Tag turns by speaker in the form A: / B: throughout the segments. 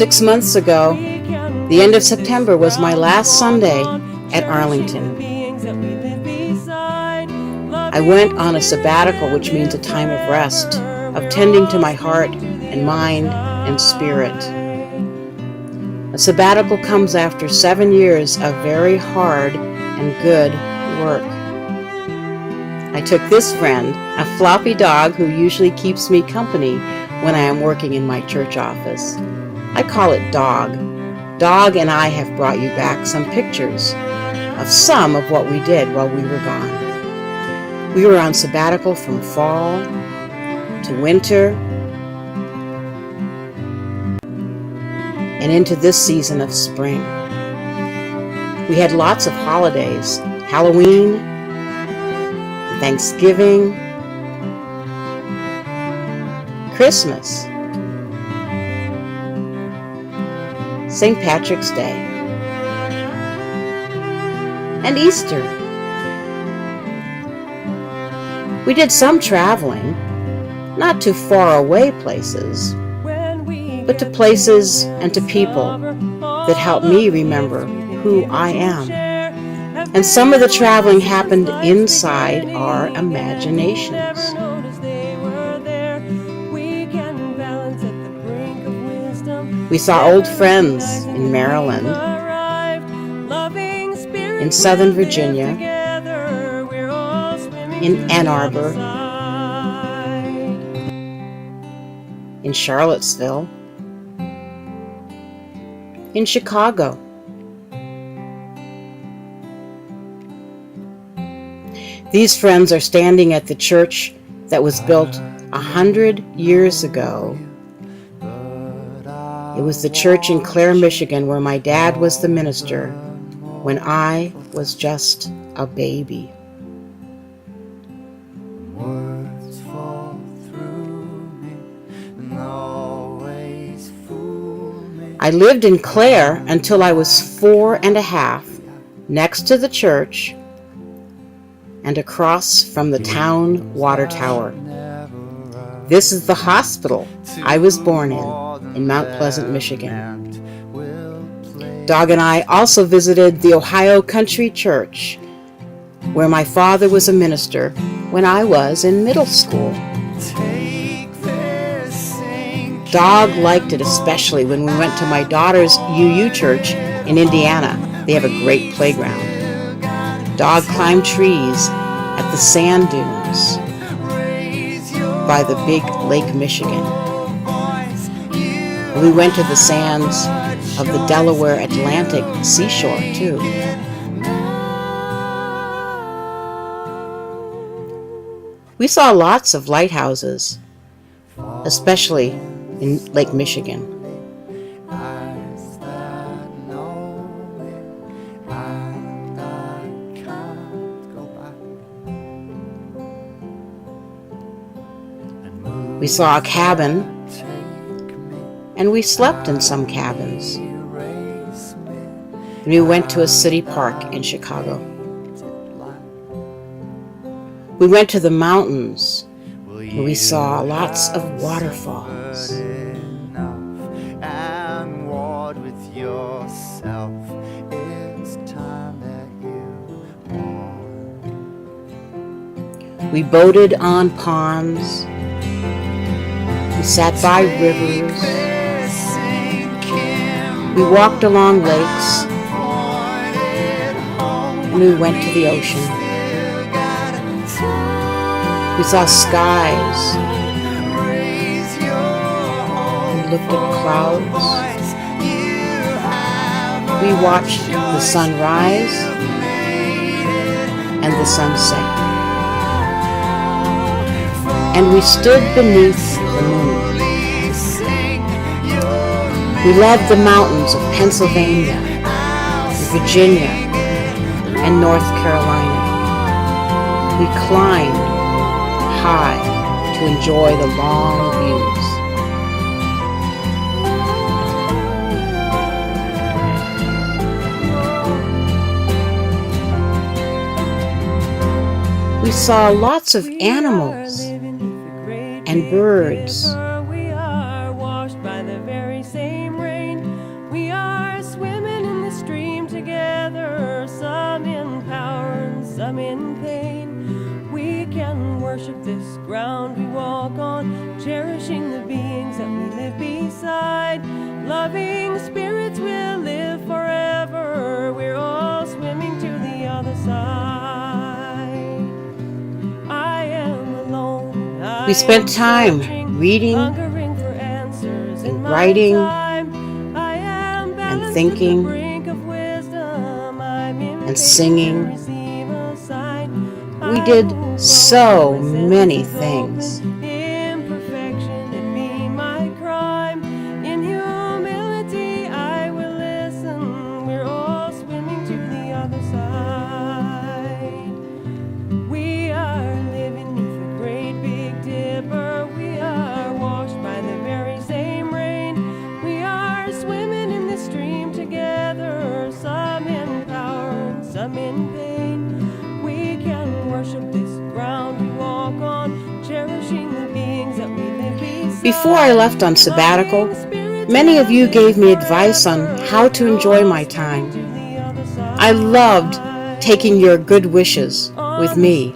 A: 6 months ago, the end of September was my last Sunday at Arlington. I went on a sabbatical, which means a time of rest, of tending to my heart and mind and spirit. A sabbatical comes after 7 years of very hard and good work. I took this friend, a floppy dog who usually keeps me company when I am working in my church office. I call it Dog. Dog and I have brought you back some pictures of some of what we did while we were gone. We were on sabbatical from fall to winter and into this season of spring. We had lots of holidays: Halloween, Thanksgiving, Christmas, St. Patrick's Day, and Easter. We did some traveling, not to far away places, but to places and to people that help me remember who I am. And some of the traveling happened inside our imaginations. We saw old friends in Maryland, in Southern Virginia, in Ann Arbor, in Charlottesville, in Chicago. These friends are standing at the church that was built 100 years ago. It was the church in Clare, Michigan, where my dad was the minister when I was just a baby. I lived in Clare until I was 4.5, next to the church and across from the town water tower. This is the hospital I was born in Mount Pleasant, Michigan. Dog and I also visited the Ohio Country Church, where my father was a minister when I was in middle school. Dog liked it especially when we went to my daughter's UU church in Indiana. They have a great playground. Dog climbed trees at the sand dunes by the big Lake Michigan. We went to the sands of the Delaware Atlantic seashore too. We saw lots of lighthouses, especially in Lake Michigan. We saw a cabin, and we slept in some cabins. And we went to a city park in Chicago. We went to the mountains, where we saw lots of waterfalls. We boated on ponds. We sat by rivers. We walked along lakes. And we went to the ocean. We saw skies. We looked at clouds. We watched the sun rise and the sunset. And we stood beneath the moon. We loved the mountains of Pennsylvania, Virginia, and North Carolina. We climbed high to enjoy the long views. We saw lots of animals and birds.
B: ground we walk on, cherishing the beings that we live beside. Loving spirits will live forever. We're all swimming to the other side. I am alone.
A: We spent time reading and writing and thinking and singing. We did so many things.
B: Imperfection, it be my crime. In humility, I will listen. We're all swimming to the other side. We are living beneath the great big dipper. We are washed by the very same rain. We are swimming in this stream together. Some in power and some in pain. We can worship this ground we walk on, cherishing the beings that we live beside.
A: Before I left on sabbatical, many of you gave me advice on how to enjoy my time. I loved taking your good wishes with me.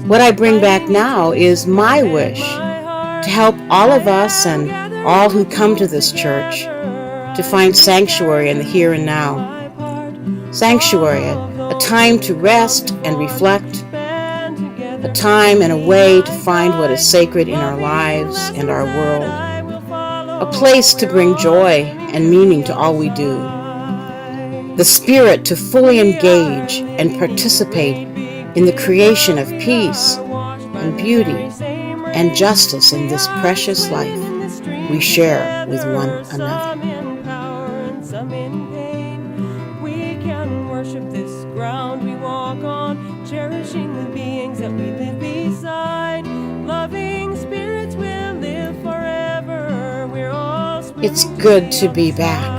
A: What I bring back now is my wish to help all of us and all who come to this church to find sanctuary in the here and now. Sanctuary, a time to rest and reflect, a time and a way to find what is sacred in our lives and our world, a place to bring joy and meaning to all we do, the spirit to fully engage and participate in the creation of peace and beauty and justice in this precious life we share with one another.
B: Worship this ground we walk on, cherishing the beings that we live beside. Loving spirits will live forever. We're all
A: It's good to be back.